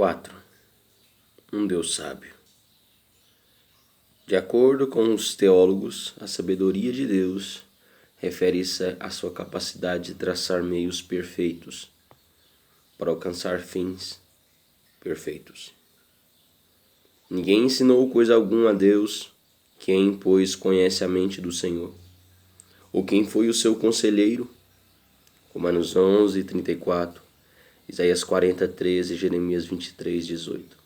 4. Um Deus sábio. De acordo com os teólogos, a sabedoria de Deus refere-se à sua capacidade de traçar meios perfeitos para alcançar fins perfeitos. Ninguém ensinou coisa alguma a Deus. Quem, pois, conhece a mente do Senhor? Ou quem foi o seu conselheiro? Romanos 11, 34, Isaías 40, 13, Jeremias 23, 18.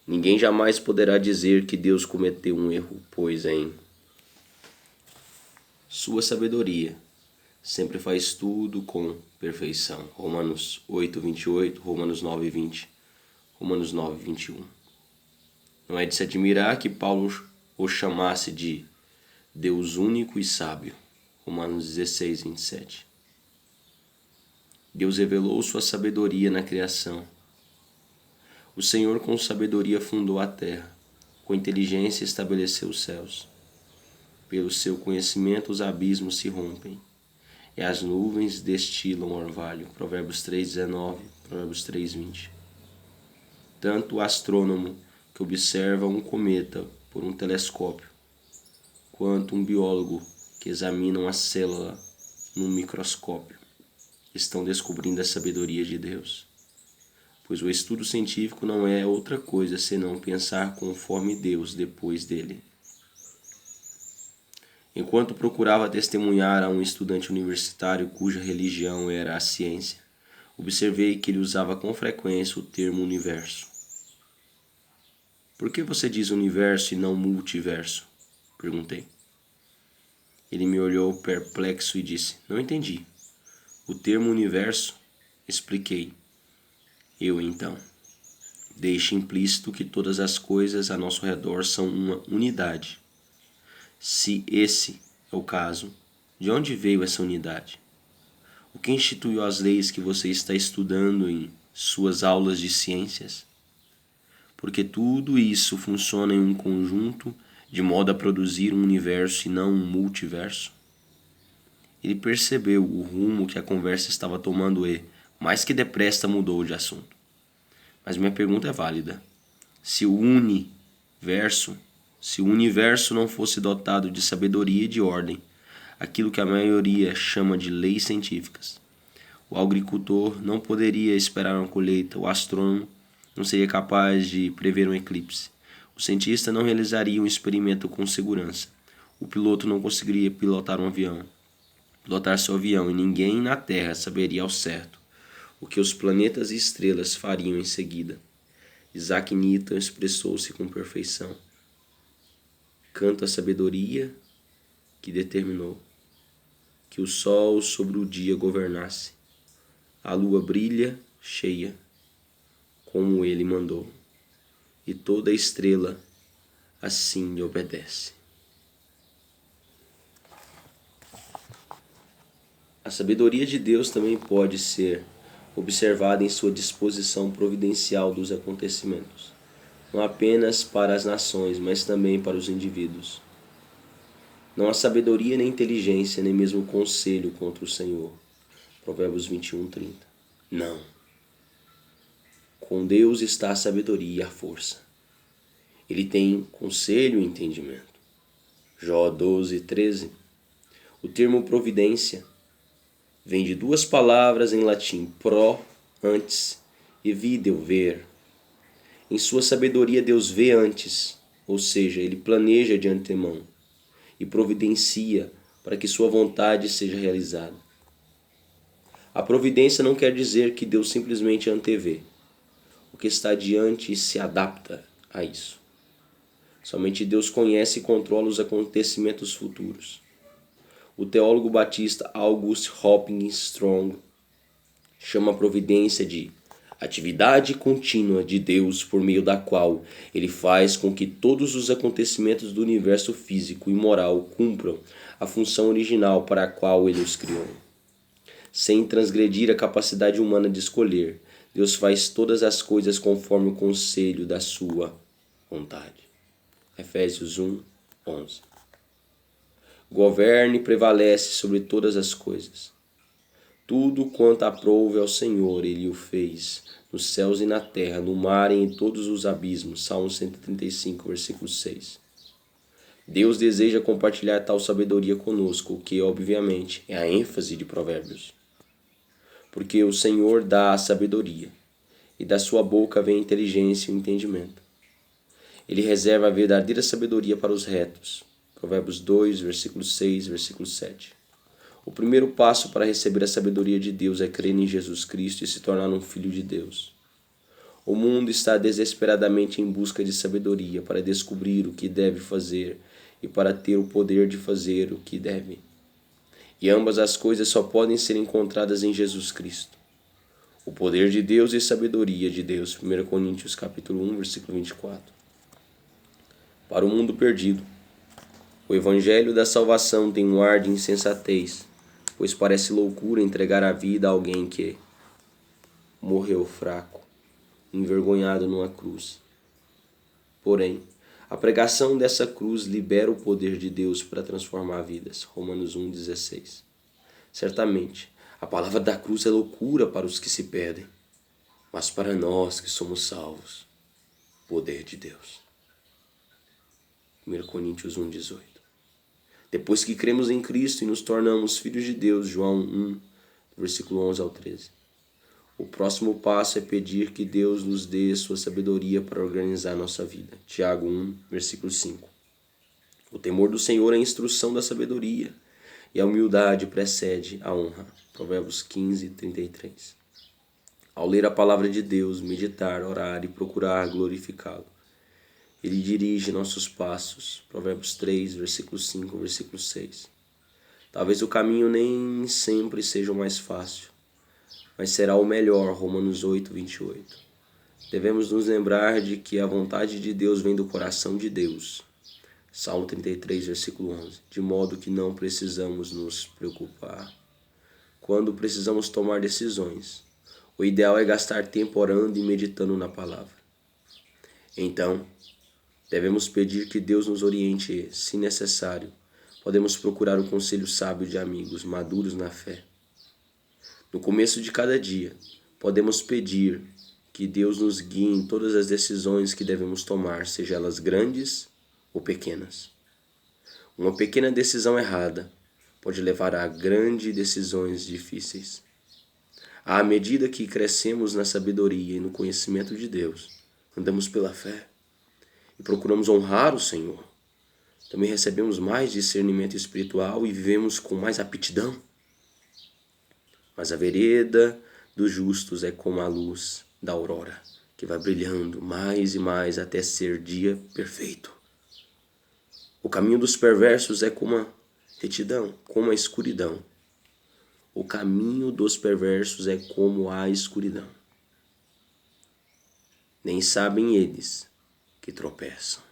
Ninguém jamais poderá dizer que Deus cometeu um erro, pois em sua sabedoria sempre faz tudo com perfeição. Romanos 8, 28, Romanos 9, 20, Romanos 9, 21. Não é de se admirar que Paulo o chamasse de Deus único e sábio. Romanos 16, 27. Deus revelou sua sabedoria na criação. O Senhor com sabedoria fundou a terra, com inteligência estabeleceu os céus. Pelo seu conhecimento os abismos se rompem, e as nuvens destilam orvalho. Provérbios 3:19, Provérbios 3:20. Tanto o astrônomo que observa um cometa por um telescópio, quanto um biólogo que examina uma célula num microscópio, estão descobrindo a sabedoria de Deus. Pois o estudo científico não é outra coisa senão pensar conforme Deus depois dele. Enquanto procurava testemunhar a um estudante universitário cuja religião era a ciência, observei que ele usava com frequência o termo universo. Por que você diz universo e não multiverso? Perguntei. Ele me olhou perplexo e disse, não entendi. O termo universo? Expliquei. Eu então. Deixe implícito que todas as coisas a nosso redor são uma unidade. Se esse é o caso, de onde veio essa unidade? O que instituiu as leis que você está estudando em suas aulas de ciências? Porque tudo isso funciona em um conjunto de modo a produzir um universo e não um multiverso? Ele percebeu o rumo que a conversa estava tomando e, mais que depressa, mudou de assunto. Mas minha pergunta é válida. Se o universo não fosse dotado de sabedoria e de ordem, aquilo que a maioria chama de leis científicas, o agricultor não poderia esperar uma colheita, o astrônomo não seria capaz de prever um eclipse, o cientista não realizaria um experimento com segurança, o piloto não conseguiria pilotar seu avião, e ninguém na Terra saberia ao certo o que os planetas e estrelas fariam em seguida. Isaac Newton expressou-se com perfeição. Canto a sabedoria que determinou que o sol sobre o dia governasse, a lua brilha cheia, como ele mandou, e toda estrela assim lhe obedece. A sabedoria de Deus também pode ser observada em sua disposição providencial dos acontecimentos, não apenas para as nações, mas também para os indivíduos. Não há sabedoria nem inteligência, nem mesmo conselho contra o Senhor. Provérbios 21:30. Não. Com Deus está a sabedoria e a força. Ele tem conselho e entendimento. Jó 12:13. O termo providência vem de duas palavras em latim, pro, antes, e video, ver. Em sua sabedoria Deus vê antes, ou seja, ele planeja de antemão e providencia para que sua vontade seja realizada. A providência não quer dizer que Deus simplesmente antevê o que está adiante e se adapta a isso. Somente Deus conhece e controla os acontecimentos futuros. O teólogo batista August Hopkins Strong chama a providência de atividade contínua de Deus por meio da qual ele faz com que todos os acontecimentos do universo físico e moral cumpram a função original para a qual ele os criou. Sem transgredir a capacidade humana de escolher, Deus faz todas as coisas conforme o conselho da sua vontade. Efésios 1:11. Governa e prevalece sobre todas as coisas. Tudo quanto aprouve ao Senhor, Ele o fez, nos céus e na terra, no mar e em todos os abismos. Salmo 135, versículo 6. Deus deseja compartilhar tal sabedoria conosco, o que, obviamente, é a ênfase de Provérbios. Porque o Senhor dá a sabedoria, e da sua boca vem a inteligência e o entendimento. Ele reserva a verdadeira sabedoria para os retos. Provérbios 2, versículo 6, versículo 7. O primeiro passo para receber a sabedoria de Deus é crer em Jesus Cristo e se tornar um filho de Deus. O mundo está desesperadamente em busca de sabedoria para descobrir o que deve fazer e para ter o poder de fazer o que deve. E ambas as coisas só podem ser encontradas em Jesus Cristo. O poder de Deus e a sabedoria de Deus. 1 Coríntios capítulo 1, versículo 24. Para o mundo perdido, o evangelho da salvação tem um ar de insensatez, pois parece loucura entregar a vida a alguém que morreu fraco, envergonhado numa cruz. Porém, a pregação dessa cruz libera o poder de Deus para transformar vidas. Romanos 1,16. Certamente, a palavra da cruz é loucura para os que se perdem, mas para nós que somos salvos, poder de Deus. 1 Coríntios 1,18. Depois que cremos em Cristo e nos tornamos filhos de Deus, João 1, versículo 11 ao 13. O próximo passo é pedir que Deus nos dê sua sabedoria para organizar nossa vida. Tiago 1, versículo 5. O temor do Senhor é a instrução da sabedoria, e a humildade precede a honra. Provérbios 15, 33. Ao ler a palavra de Deus, meditar, orar e procurar glorificá-lo, Ele dirige nossos passos. Provérbios 3, versículo 5, versículo 6. Talvez o caminho nem sempre seja o mais fácil, mas será o melhor. Romanos 8, 28. Devemos nos lembrar de que a vontade de Deus vem do coração de Deus. Salmo 33, versículo 11. De modo que não precisamos nos preocupar quando precisamos tomar decisões. O ideal é gastar tempo orando e meditando na palavra. Então, devemos pedir que Deus nos oriente e, se necessário, podemos procurar o conselho sábio de amigos maduros na fé. No começo de cada dia, podemos pedir que Deus nos guie em todas as decisões que devemos tomar, sejam elas grandes ou pequenas. Uma pequena decisão errada pode levar a grandes decisões difíceis. À medida que crescemos na sabedoria e no conhecimento de Deus, andamos pela fé e procuramos honrar o Senhor. Também recebemos mais discernimento espiritual e vivemos com mais aptidão. Mas a vereda dos justos é como a luz da aurora, que vai brilhando mais e mais até ser dia perfeito. O caminho dos perversos é como a retidão, como a escuridão. O caminho dos perversos é como a escuridão. Nem sabem eles que tropeçam.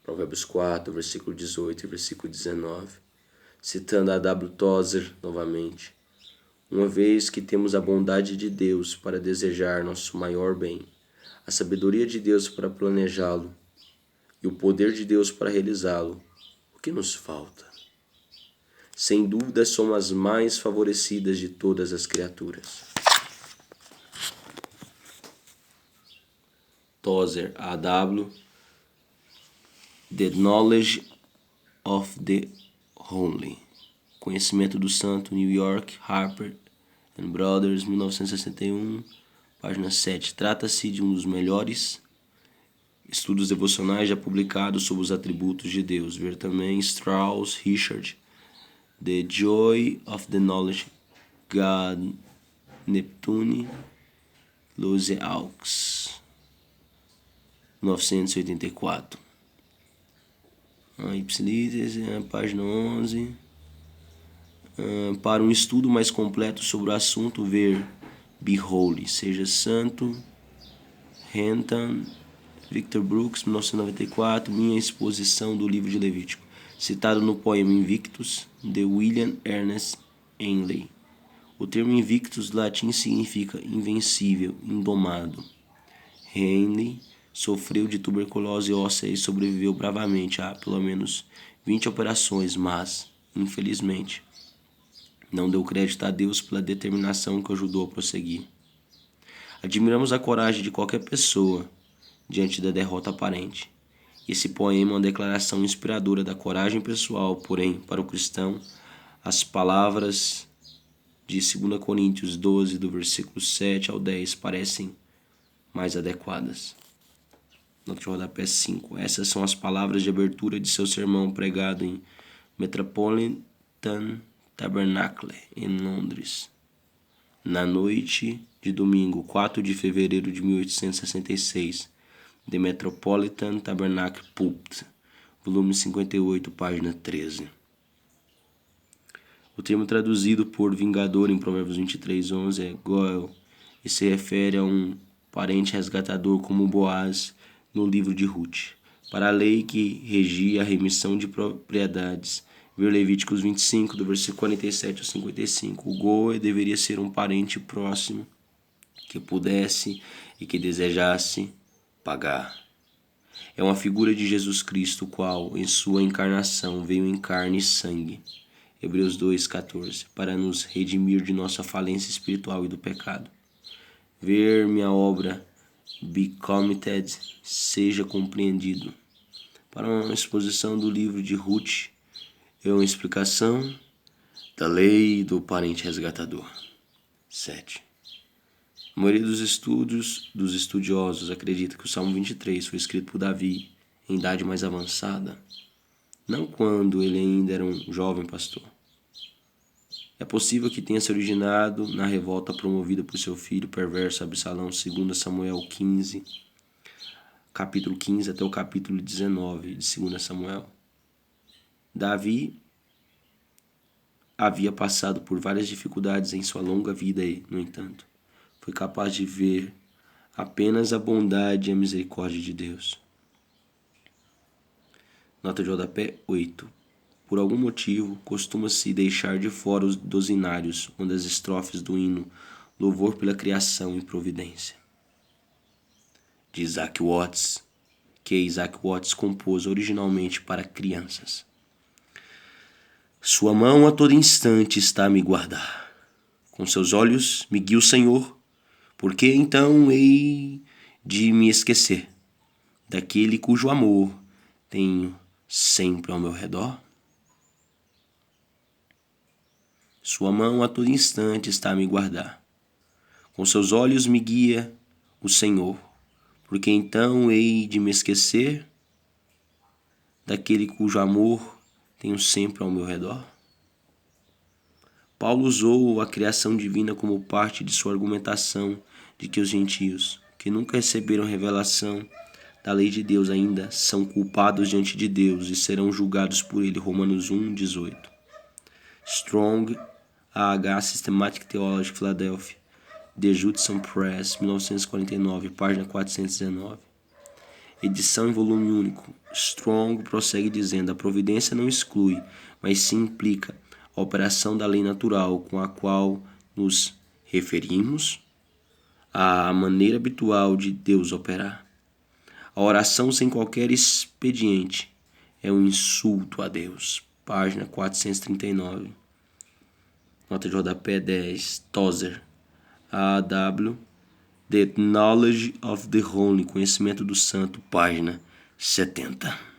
Provérbios 4, versículo 18 e versículo 19. Citando a W. Tozer novamente. Uma vez que temos a bondade de Deus para desejar nosso maior bem, a sabedoria de Deus para planejá-lo e o poder de Deus para realizá-lo, o que nos falta? Sem dúvida, somos as mais favorecidas de todas as criaturas. Tozer, A.W. The Knowledge of the Holy. Conhecimento do Santo, New York, Harper and Brothers, 1961, página 7. Trata-se de um dos melhores estudos devocionais já publicados sobre os atributos de Deus. Ver também Strauss, Richard, The Joy of the Knowledge God, Neptune, Lose Aux, 1984. Ipsilis, página 11. Para um estudo mais completo sobre o assunto, ver Be Holy, Seja Santo, Renton, Victor Brooks, 1994, Minha Exposição do Livro de Levítico, citado no poema Invictus, de William Ernest Henley. O termo Invictus latim significa invencível, indomado. Henley sofreu de tuberculose óssea e sobreviveu bravamente a pelo menos 20 operações, mas, infelizmente, Não deu crédito a Deus pela determinação que o ajudou a prosseguir. Admiramos a coragem de qualquer pessoa diante da derrota aparente. Esse poema é uma declaração inspiradora da coragem pessoal, porém, para o cristão, as palavras de 2 Coríntios 12, do versículo 7 ao 10, parecem mais adequadas. Nota de rodapé 5. Essas são as palavras de abertura de seu sermão pregado em Metropolitan Tabernacle, em Londres, na noite de domingo, 4 de fevereiro de 1866, The Metropolitan Tabernacle Pulpit, volume 58, página 13. O termo traduzido por vingador em Provérbios 23:11 é Goel, e se refere a um parente resgatador como Boaz no livro de Ruth. Para a lei que regia a remissão de propriedades, ver Levíticos 25, do versículo 47 ao 55, o Goel deveria ser um parente próximo que pudesse e que desejasse pagar. É uma figura de Jesus Cristo, o qual, em sua encarnação, veio em carne e sangue, Hebreus 2,14, para nos redimir de nossa falência espiritual e do pecado. Ver minha obra Be Committed, seja compreendido. Para uma exposição do livro de Ruth, é uma explicação da lei do parente resgatador. 7. A maioria dos estudiosos acredita que o Salmo 23 foi escrito por Davi em idade mais avançada, não quando ele ainda era um jovem pastor. É possível que tenha se originado na revolta promovida por seu filho perverso Absalão, 2 Samuel 15, capítulo 15 até o capítulo 19 de 2 Samuel. Davi havia passado por várias dificuldades em sua longa vida e, no entanto, foi capaz de ver apenas a bondade e a misericórdia de Deus. Nota de rodapé 8. Por algum motivo, costuma-se deixar de fora os dozinários, uma das estrofes do hino Louvor pela Criação e Providência, de Isaac Watts, que Isaac Watts compôs originalmente para crianças. Sua mão a todo instante está a me guardar. Com seus olhos me guia o Senhor, porque então hei de me esquecer daquele cujo amor tenho sempre ao meu redor? Sua mão a todo instante está a me guardar. Com seus olhos me guia o Senhor, porque então hei de me esquecer daquele cujo amor tenho sempre ao meu redor? Paulo usou a criação divina como parte de sua argumentação de que os gentios, que nunca receberam revelação da lei de Deus, ainda são culpados diante de Deus e serão julgados por ele. Romanos 1:18. Strong, A.H. Systematic Theology, Philadelphia, The Judson Press, 1949, página 419. Edição em volume único. Strong prossegue dizendo: a providência não exclui, mas sim implica a operação da lei natural com a qual nos referimos à maneira habitual de Deus operar. A oração sem qualquer expediente é um insulto a Deus. Página 439. Nota de rodapé 10. Tozer, A.W. The Knowledge of the Holy, Conhecimento do Santo, página 70.